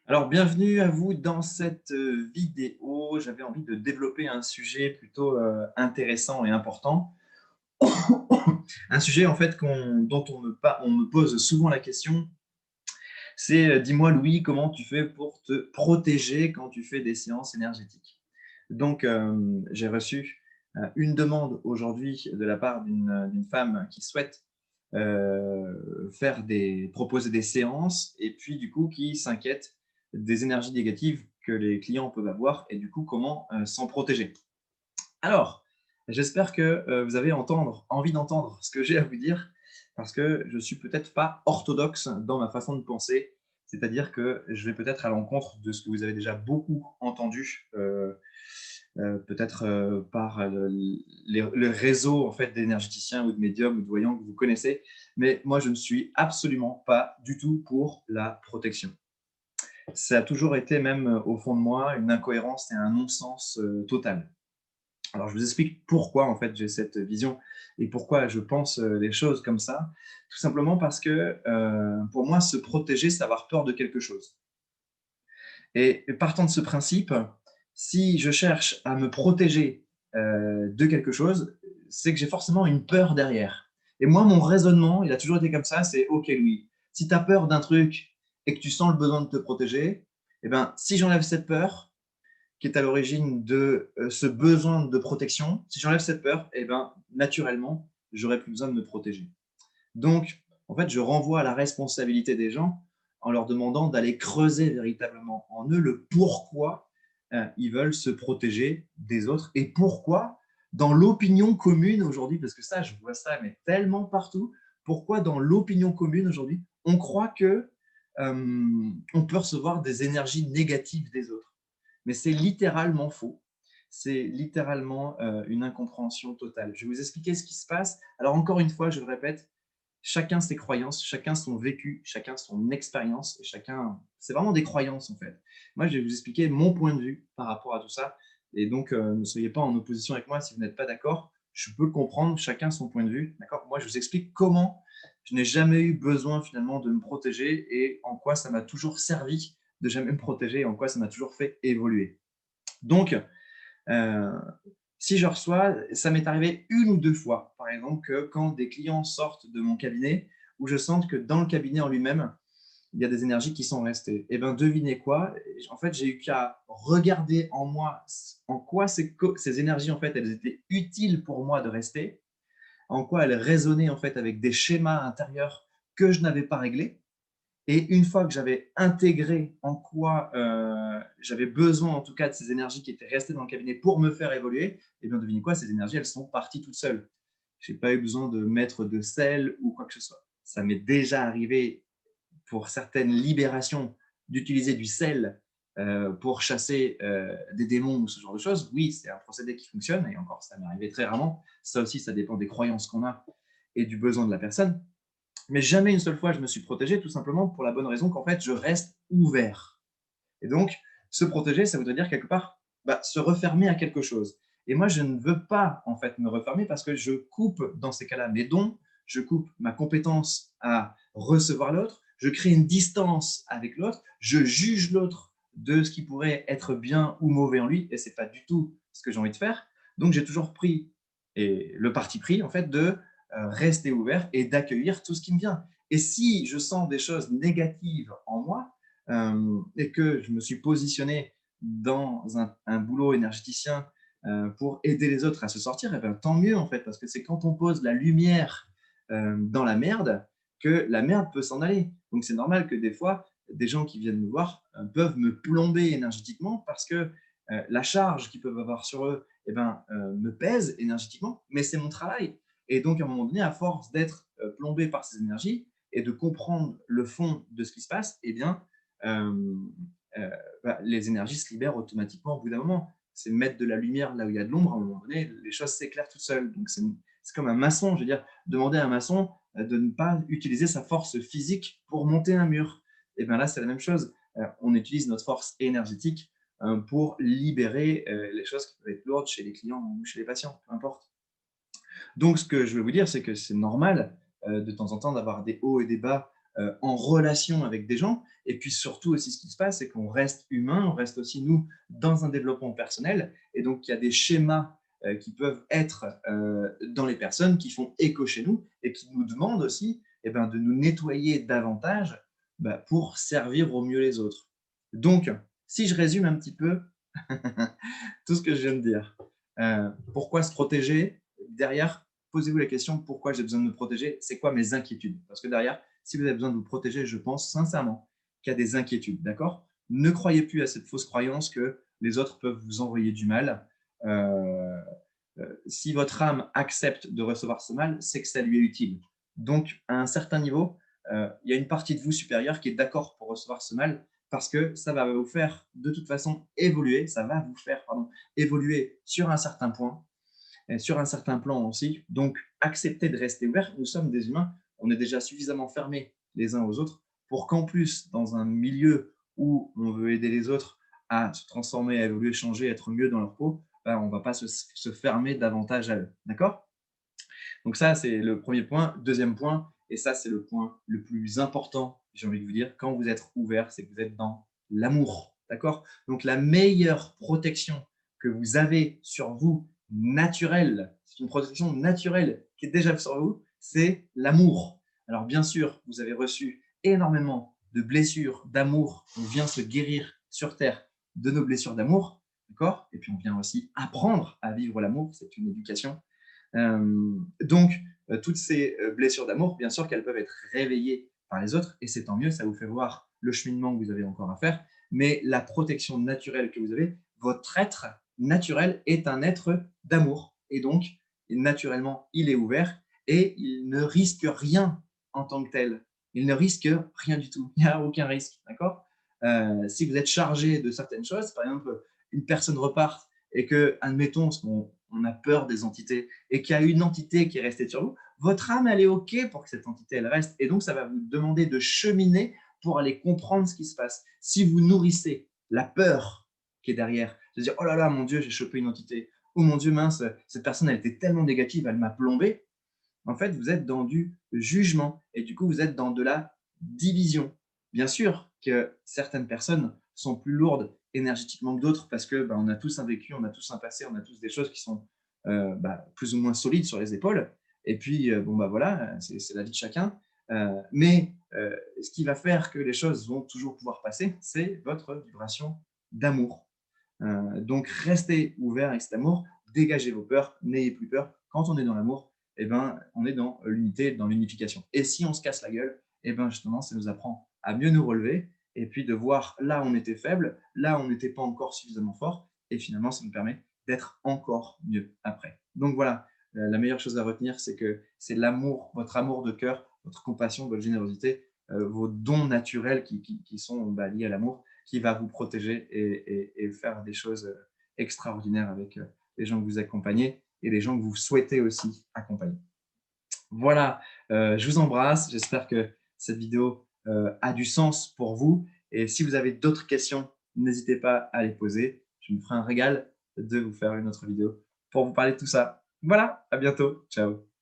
Alors, bienvenue à vous dans cette vidéo. J'avais envie de développer un sujet plutôt intéressant et important. Un sujet en fait dont on me pose souvent la question, c'est dis-moi Louis, comment tu fais pour te protéger quand tu fais des séances énergétiques? Donc, j'ai reçu une demande aujourd'hui de la part d'une femme qui souhaite proposer des séances et puis du coup qui s'inquiète des énergies négatives que les clients peuvent avoir et du coup comment s'en protéger. Alors, j'espère que vous avez envie d'entendre ce que j'ai à vous dire parce que je suis peut-être pas orthodoxe dans ma façon de penser, c'est-à-dire que je vais peut-être à l'encontre de ce que vous avez déjà beaucoup entendu, peut-être par le réseau en fait, d'énergéticiens ou de médiums ou de voyants que vous connaissez. Mais moi, je ne suis absolument pas du tout pour la protection. Ça a toujours été, même au fond de moi, une incohérence et un non-sens total. Alors, je vous explique pourquoi en fait j'ai cette vision et pourquoi je pense les choses comme ça. Tout simplement parce que pour moi, se protéger, c'est avoir peur de quelque chose. Et partant de ce principe, si je cherche à me protéger de quelque chose, c'est que j'ai forcément une peur derrière. Et moi, mon raisonnement, il a toujours été comme ça, c'est OK Louis, si tu as peur d'un truc et que tu sens le besoin de te protéger, eh ben, si j'enlève cette peur qui est à l'origine de ce besoin de protection, si j'enlève cette peur, eh ben, naturellement, j'aurai plus besoin de me protéger. Donc, en fait, je renvoie à la responsabilité des gens en leur demandant d'aller creuser véritablement en eux le pourquoi ils veulent se protéger des autres et pourquoi, dans l'opinion commune aujourd'hui, parce que ça, je vois ça, mais tellement partout, pourquoi dans l'opinion commune aujourd'hui, on croit que on peut recevoir des énergies négatives des autres. Mais c'est littéralement faux. C'est littéralement une incompréhension totale. Je vais vous expliquer ce qui se passe. Alors encore une fois, je le répète, chacun ses croyances, chacun son vécu, chacun son expérience, et chacun, c'est vraiment des croyances en fait. Moi, je vais vous expliquer mon point de vue par rapport à tout ça, et donc ne soyez pas en opposition avec moi si vous n'êtes pas d'accord. Je peux le comprendre, chacun son point de vue, d'accord. Moi, je vous explique comment je n'ai jamais eu besoin finalement de me protéger et en quoi ça m'a toujours servi de jamais me protéger et en quoi ça m'a toujours fait évoluer. Donc, euh, si je reçois, ça m'est arrivé une ou deux fois, par exemple, que quand des clients sortent de mon cabinet, où je sens que dans le cabinet en lui-même, il y a des énergies qui sont restées. Et bien, devinez quoi? En fait, j'ai eu qu'à regarder en moi en quoi ces énergies, en fait, elles étaient utiles pour moi de rester, en quoi elles résonnaient, en fait, avec des schémas intérieurs que je n'avais pas réglés. Et une fois que j'avais intégré en quoi j'avais besoin, en tout cas, de ces énergies qui étaient restées dans le cabinet pour me faire évoluer, et bien devinez quoi, ces énergies, elles sont parties toutes seules. Je n'ai pas eu besoin de mettre de sel ou quoi que ce soit. Ça m'est déjà arrivé pour certaines libérations d'utiliser du sel pour chasser des démons ou ce genre de choses. Oui, c'est un procédé qui fonctionne, et encore, ça m'est arrivé très rarement. Ça aussi, ça dépend des croyances qu'on a et du besoin de la personne. Mais jamais une seule fois je me suis protégé, tout simplement pour la bonne raison qu'en fait, je reste ouvert. Et donc, se protéger, ça voudrait dire quelque part se refermer à quelque chose. Et moi, je ne veux pas en fait me refermer parce que je coupe dans ces cas-là mes dons, je coupe ma compétence à recevoir l'autre, je crée une distance avec l'autre, je juge l'autre de ce qui pourrait être bien ou mauvais en lui, et c'est pas du tout ce que j'ai envie de faire. Donc, j'ai toujours pris et le parti pris en fait de rester ouvert et d'accueillir tout ce qui me vient. Et si je sens des choses négatives en moi, et que je me suis positionné dans un boulot énergéticien pour aider les autres à se sortir, et bien, tant mieux en fait, parce que c'est quand on pose la lumière dans la merde que la merde peut s'en aller. Donc c'est normal que des fois, des gens qui viennent me voir peuvent me plomber énergétiquement parce que la charge qu'ils peuvent avoir sur eux me pèse énergétiquement, mais c'est mon travail. Et donc à un moment donné, à force d'être plombé par ces énergies et de comprendre le fond de ce qui se passe, eh bien, euh, euh, les énergies se libèrent automatiquement au bout d'un moment. C'est mettre de la lumière là où il y a de l'ombre, à un moment donné, les choses s'éclairent toutes seules. Donc c'est comme un maçon, je veux dire, demander à un maçon de ne pas utiliser sa force physique pour monter un mur. Et bien là, c'est la même chose. On utilise notre force énergétique pour libérer les choses qui peuvent être lourdes chez les clients ou chez les patients, peu importe. Donc, ce que je veux vous dire, c'est que c'est normal de temps en temps d'avoir des hauts et des bas en relation avec des gens. Et puis surtout aussi, ce qui se passe, c'est qu'on reste humain, on reste aussi, nous, dans un développement personnel. Et donc, il y a des schémas qui peuvent être dans les personnes qui font écho chez nous et qui nous demandent aussi de nous nettoyer davantage pour servir au mieux les autres. Donc, si je résume un petit peu tout ce que je viens de dire, pourquoi se protéger? Derrière, posez-vous la question, pourquoi j'ai besoin de me protéger? C'est quoi mes inquiétudes? Parce que derrière, si vous avez besoin de vous protéger, je pense sincèrement qu'il y a des inquiétudes, d'accord? Ne croyez plus à cette fausse croyance que les autres peuvent vous envoyer du mal. Euh, si votre âme accepte de recevoir ce mal, c'est que ça lui est utile. Donc, à un certain niveau, il y a une partie de vous supérieure qui est d'accord pour recevoir ce mal parce que ça va vous faire de toute façon évoluer, ça va vous faire évoluer sur un certain point, et sur un certain plan aussi. Donc, acceptez de rester ouvert. Nous sommes des humains, on est déjà suffisamment fermés les uns aux autres pour qu'en plus, dans un milieu où on veut aider les autres à se transformer, à évoluer, changer, être mieux dans leur peau, on ne va pas se fermer davantage à eux. D'accord? Donc ça, c'est le premier point. Deuxième point, et ça, c'est le point le plus important, j'ai envie de vous dire, quand vous êtes ouvert, c'est que vous êtes dans l'amour. D'accord? Donc la meilleure protection que vous avez sur vous, naturelle, c'est une protection naturelle qui est déjà sur vous, c'est l'amour. Alors bien sûr, vous avez reçu énormément de blessures d'amour. On vient se guérir sur Terre de nos blessures d'amour. D'accord? Et puis on vient aussi apprendre à vivre l'amour, c'est une éducation. Donc, toutes ces blessures d'amour, bien sûr qu'elles peuvent être réveillées par les autres, et c'est tant mieux, ça vous fait voir le cheminement que vous avez encore à faire, mais la protection naturelle que vous avez, votre être naturel est un être d'amour, et donc, naturellement, il est ouvert, et il ne risque rien en tant que tel. Il ne risque rien du tout, il n'y a aucun risque, d'accord? Si vous êtes chargé de certaines choses, par exemple, une personne repart et que, admettons, parce qu'on a peur des entités, et qu'il y a une entité qui est restée sur vous, votre âme, elle est OK pour que cette entité, elle reste. Et donc, ça va vous demander de cheminer pour aller comprendre ce qui se passe. Si vous nourrissez la peur qui est derrière, de dire, oh là là, mon Dieu, j'ai chopé une entité. Oh mon Dieu, mince, cette personne, elle était tellement négative, elle m'a plombé. En fait, vous êtes dans du jugement et du coup, vous êtes dans de la division. Bien sûr que certaines personnes sont plus lourdes énergétiquement que d'autres parce que on a tous un vécu, on a tous un passé, on a tous des choses qui sont plus ou moins solides sur les épaules. Et puis, voilà, c'est la vie de chacun. Mais ce qui va faire que les choses vont toujours pouvoir passer, c'est votre vibration d'amour. Donc, restez ouvert avec cet amour, dégagez vos peurs, n'ayez plus peur. Quand on est dans l'amour, on est dans l'unité, dans l'unification. Et si on se casse la gueule, justement, ça nous apprend à mieux nous relever et puis de voir là où on était faible, là où on n'était pas encore suffisamment fort. Et finalement, ça nous permet d'être encore mieux après. Donc voilà, la meilleure chose à retenir, c'est que c'est l'amour, votre amour de cœur, votre compassion, votre générosité, vos dons naturels qui sont liés à l'amour, qui va vous protéger et faire des choses extraordinaires avec les gens que vous accompagnez et les gens que vous souhaitez aussi accompagner. Voilà, je vous embrasse. J'espère que cette vidéo a du sens pour vous. Et si vous avez d'autres questions, n'hésitez pas à les poser. Je me ferai un régal de vous faire une autre vidéo pour vous parler de tout ça. Voilà, à bientôt. Ciao.